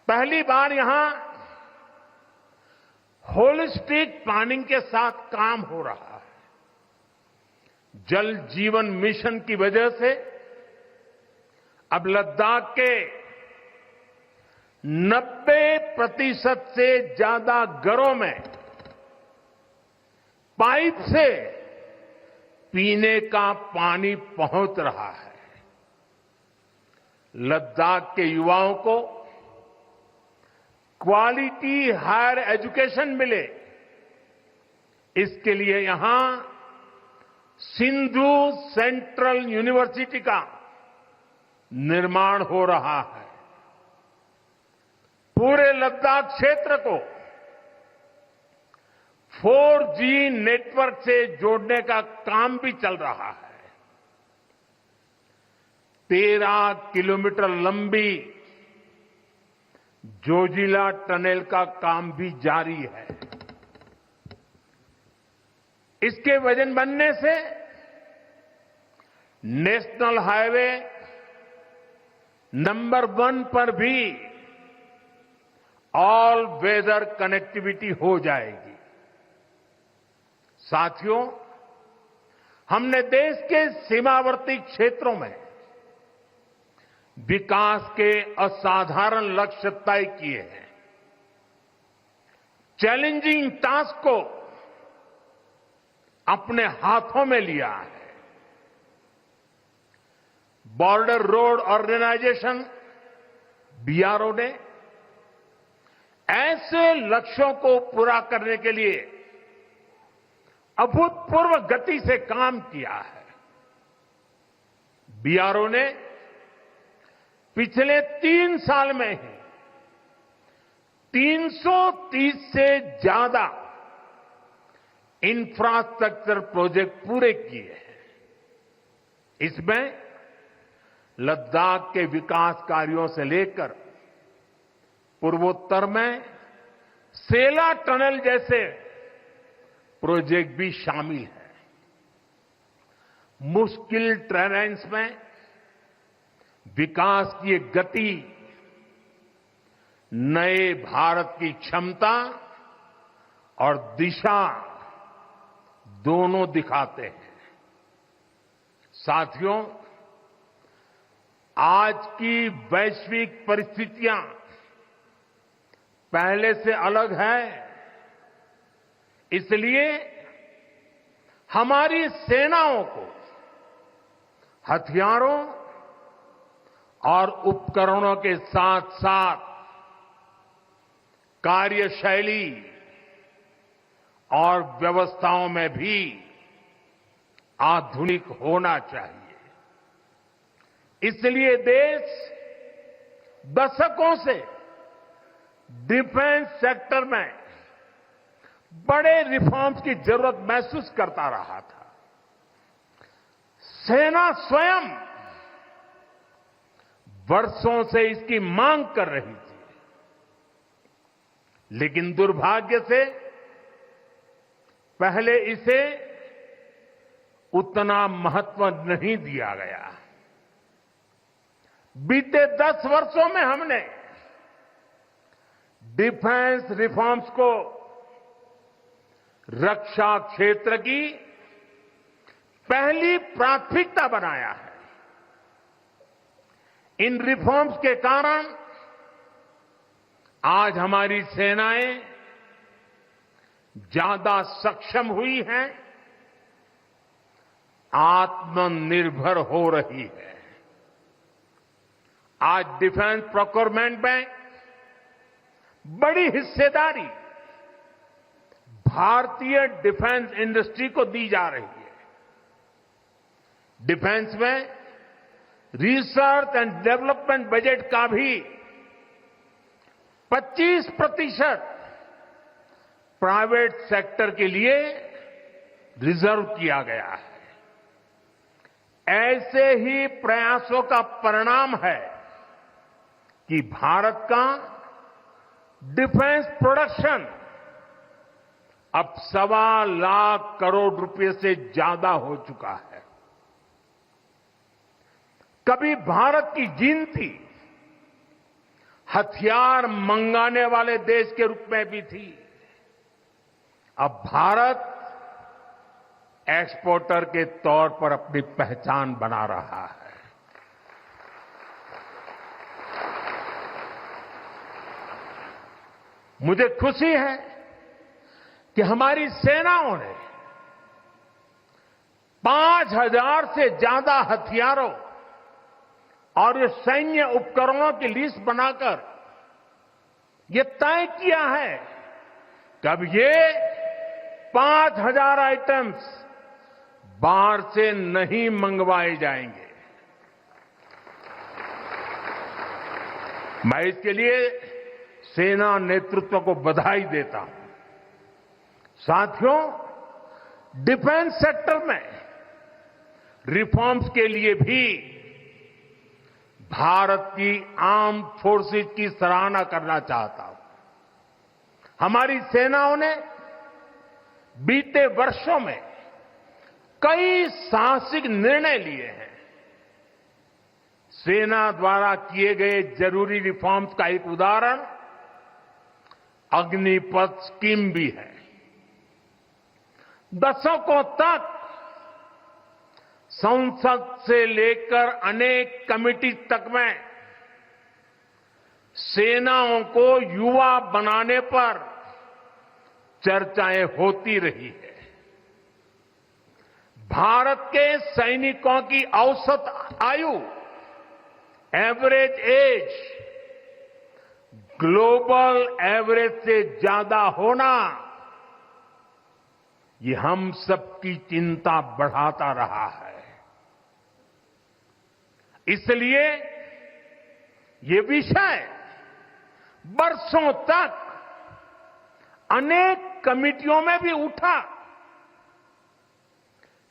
पहली बार यहां holistic planning के साथ काम हो रहा है। जल जीवन मिशन की वजह से अब लद्दाख के 90% से ज्यादा घरों में पाइप से पीने का पानी पहुंच रहा है। लद्दाख के युवाओं को क्वालिटी हायर एजुकेशन मिले, इसके लिए यहां सिंधु सेंट्रल यूनिवर्सिटी का निर्माण हो रहा है। पूरे लद्दाख क्षेत्र को 4G नेटवर्क से जोड़ने का काम भी चल रहा है। 13 किलोमीटर लंबी जोजिला टनल का काम भी जारी है। इसके वजन बनने से नेशनल हाईवे नंबर 1 पर भी ऑल वेदर कनेक्टिविटी हो जाएगी। साथियों, हमने देश के सीमावर्ती क्षेत्रों में विकास के असाधारण लक्ष्य तय किए हैं। चैलेंजिंग टास्क को अपने हाथों में लिया है। बॉर्डर रोड ऑर्गेनाइजेशन बीआरओ ने ऐसे लक्ष्यों को पूरा करने के लिए अभूतपूर्व गति से काम किया है। बीआरओ ने पिछले 3 साल में ही 330 से ज्यादा इंफ्रास्ट्रक्चर प्रोजेक्ट पूरे किए हैं। इसमें लद्दाख के विकास कार्यों से लेकर पूर्वोत्तर में सेला टनल जैसे प्रोजेक्ट भी शामिल है। मुश्किल टेरेन्स में विकास की एक गति नए भारत की क्षमता और दिशा दोनों दिखाते हैं। साथियों, आज की वैश्विक परिस्थितियां पहले से अलग है। इसलिए हमारी सेनाओं को हथियारों और उपकरणों के साथ साथ कार्यशैली और व्यवस्थाओं में भी आधुनिक होना चाहिए। इसलिए देश दशकों से डिफेंस सेक्टर में बड़े रिफॉर्म्स की जरूरत महसूस करता रहा था। सेना स्वयं वर्षों से इसकी मांग कर रही थी, लेकिन दुर्भाग्य से पहले इसे उतना महत्व नहीं दिया गया। बीते 10 वर्षों में हमने डिफेंस रिफॉर्म्स को रक्षा क्षेत्र की पहली प्राथमिकता बनाया है। इन रिफॉर्म्स के कारण आज हमारी सेनाएं ज्यादा सक्षम हुई हैं, आत्मनिर्भर हो रही है। आज डिफेंस प्रोक्योरमेंट में बड़ी हिस्सेदारी भारतीय डिफेंस इंडस्ट्री को दी जा रही है। डिफेंस में रिसर्च एंड डेवलपमेंट बजट का भी 25% प्राइवेट सेक्टर के लिए रिजर्व किया गया है। ऐसे ही प्रयासों का परिणाम है कि भारत का डिफेंस प्रोडक्शन अब 1.25 लाख करोड़ रुपए से ज्यादा हो चुका है। कभी भारत की गिनती हथियार मंगाने वाले देश के रूप में भी थी। अब भारत एक्सपोर्टर के तौर पर अपनी पहचान बना रहा है। मुझे खुशी है कि हमारी सेनाओं ने 5,000 से ज्यादा हथियारों और ये सैन्य उपकरणों की लिस्ट बनाकर ये तय किया है कि अब ये 5,000 आइटम्स बाहर से नहीं मंगवाए जाएंगे। मैं इसके लिए सेना नेतृत्व को बधाई देता हूं। साथियों, डिफेंस सेक्टर में रिफॉर्म्स के लिए भी भारत की आर्म्ड फोर्सेस की सराहना करना चाहता हूं। हमारी सेनाओं ने बीते वर्षों में कई साहसिक निर्णय लिए हैं। सेना द्वारा किए गए जरूरी रिफॉर्म्स का एक उदाहरण अग्निपथ स्कीम भी है। दशकों तक संसद से लेकर अनेक कमेटी तक में सेनाओं को युवा बनाने पर चर्चाएं होती रही है। भारत के सैनिकों की औसत आयु, एवरेज एज, ग्लोबल एवरेज से ज्यादा होना, ये हम सबकी चिंता बढ़ाता रहा है। इसलिए ये विषय बरसों तक अनेक कमिटियों में भी उठा,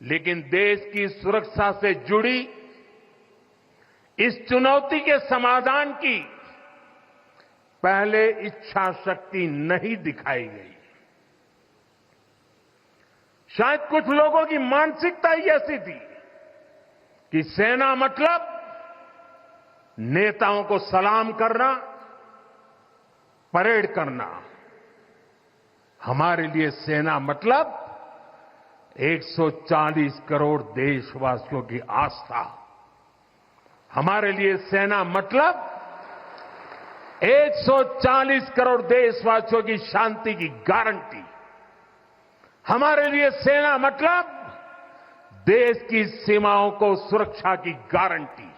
लेकिन देश की सुरक्षा से जुड़ी इस चुनौती के समाधान की पहले इच्छा शक्ति नहीं दिखाई गई। शायद कुछ लोगों की मानसिकता ही ऐसी थी कि सेना मतलब नेताओं को सलाम करना, परेड करना। हमारे लिए सेना मतलब 140 करोड़ देशवासियों की आस्था। हमारे लिए सेना मतलब 140 करोड़ देशवासियों की शांति की गारंटी। हमारे लिए सेना मतलब देश की सीमाओं को सुरक्षा की गारंटी।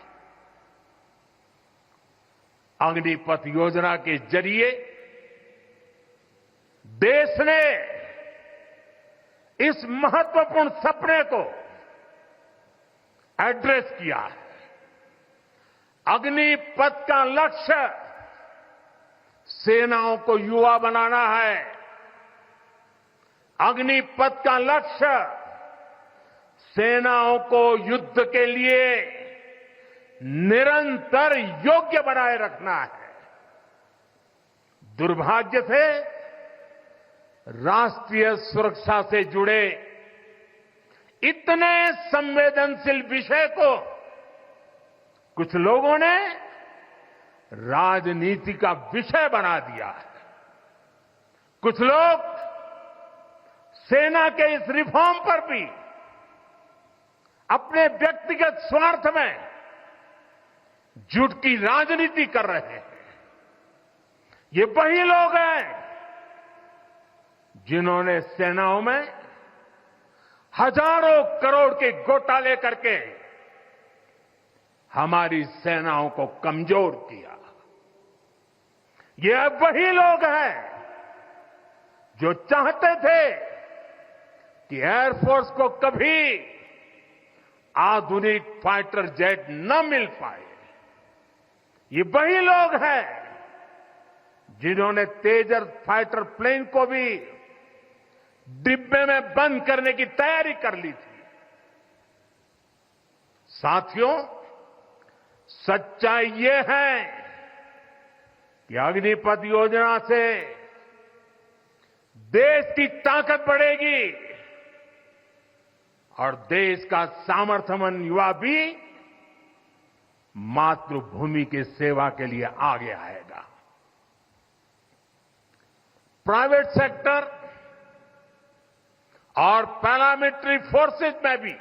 अग्निपथ योजना के जरिए देश ने इस महत्वपूर्ण सपने को एड्रेस किया है। अग्निपथ का लक्ष्य सेनाओं को युवा बनाना है। अग्निपथ का लक्ष्य सेनाओं को युद्ध के लिए निरंतर योग्य बनाए रखना है। दुर्भाग्य से राष्ट्रीय सुरक्षा से जुड़े इतने संवेदनशील विषय को कुछ लोगों ने राजनीति का विषय बना दिया है। कुछ लोग सेना के इस रिफॉर्म पर भी अपने व्यक्तिगत स्वार्थ में झूठ की राजनीति कर रहे हैं। ये वही लोग हैं जिन्होंने सेनाओं में हजारों करोड़ के घोटाले करके हमारी सेनाओं को कमजोर किया। ये वही लोग हैं जो चाहते थे कि एयरफोर्स को कभी आधुनिक फाइटर जेट न मिल पाए। ये वही लोग हैं जिन्होंने तेजस फाइटर प्लेन को भी डिब्बे में बंद करने की तैयारी कर ली थी। साथियों, सच्चाई ये है कि अग्निपथ योजना से देश की ताकत बढ़ेगी और देश का सामर्थ्यवान युवा भी मातृभूमि की सेवा के लिए आगे आएगा। प्राइवेट सेक्टर और पैरामिलिट्री फोर्सेस में भी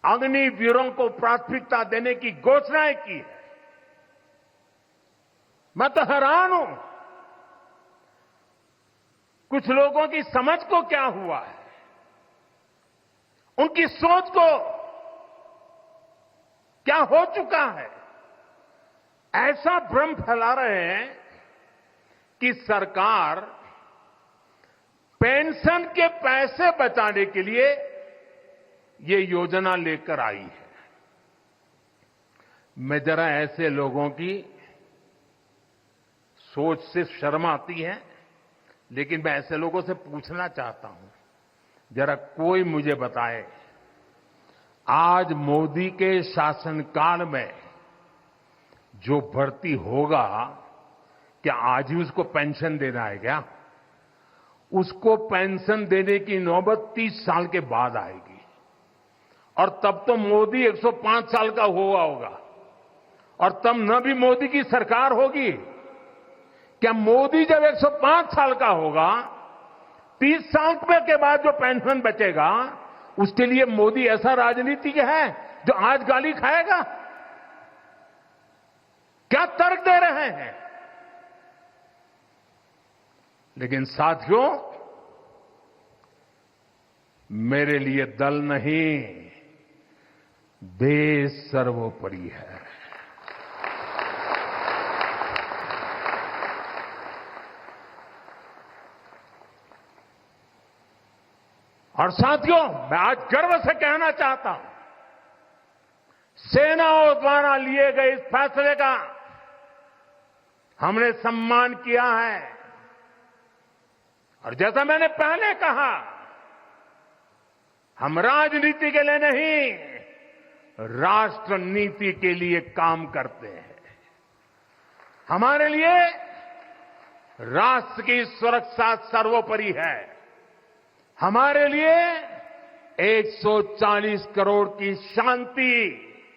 अग्निवीरों को प्राथमिकता देने की घोषणाएं की है। मैं तो हैरान हूं, कुछ लोगों की समझ को क्या हुआ है, उनकी सोच को क्या हो चुका है। ऐसा भ्रम फैला रहे हैं कि सरकार पेंशन के पैसे बचाने के लिए ये योजना लेकर आई है। मैं जरा ऐसे लोगों की सोच से शर्म आती है, लेकिन मैं ऐसे लोगों से पूछना चाहता हूं, जरा कोई मुझे बताए, आज मोदी के शासनकाल में जो भर्ती होगा, क्या आज ही उसको पेंशन देना है क्या? उसको पेंशन देने की नौबत 30 साल के बाद आएगी, और तब तो मोदी 105 साल का हुआ होगा, और तब न भी मोदी की सरकार होगी। क्या मोदी जब 105 साल का होगा, 30 साल के बाद जो पेंशन बचेगा, उसके लिए मोदी ऐसा राजनीतिक है जो आज गाली खाएगा? क्या तर्क दे रहे हैं? लेकिन साथियों, मेरे लिए दल नहीं, देश सर्वोपरि है। और साथियों, मैं आज गर्व से कहना चाहता हूं, सेनाओं द्वारा लिए गए इस फैसले का हमने सम्मान किया है। और जैसा मैंने पहले कहा, हम राजनीति के लिए नहीं, राष्ट्र नीति के लिए काम करते हैं। हमारे लिए राष्ट्र की सुरक्षा सर्वोपरि है। हमारे लिए 140 करोड़ की शांति